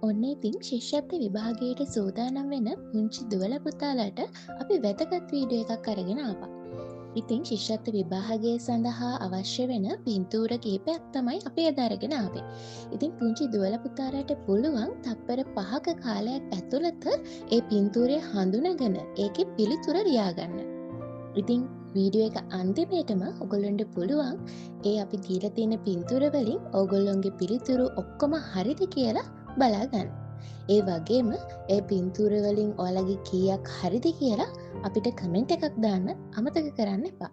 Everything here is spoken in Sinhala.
ඔන්න ඉතින් ශිෂ්‍යත්ව විභාගයට සූදානම් වෙන පුංචි දුවල පුතාලට අපි වැදගත් වීඩියෝ එකක් අරගෙන ආවා. ඉතින් ශිෂ්‍යත්ව විභාගය සඳහා අවශ්‍ය වෙන පින්තූර කිහිපයක් තමයි අපි අද අරගෙන ආවේ. ඉතින් පුංචි දුවල පුතාලට පුළුවන් තප්පර 5ක කාලයක් ඇතුළත ඒ පින්තූරය හඳුනගෙන ඒකේ පිළිතුර ලියාගන්න. ඉතින් වීඩියෝ එක අන්තිමේටම ඔයගොල්ලන්ට පුළුවන් ඒ අපි දීලා තියෙන පින්තූර වලින් ඔයගොල්ලන්ගේ පිළිතුරු ඔක්කොම හරිද කියලා බලාගන්න. ඒ වගේම ඒ පින්තූර වලින් ඔයාලගේ කීයක් හරිද කියලා අපිට කමෙන්ට් එකක් දාන්න අමතක කරන්න එපා.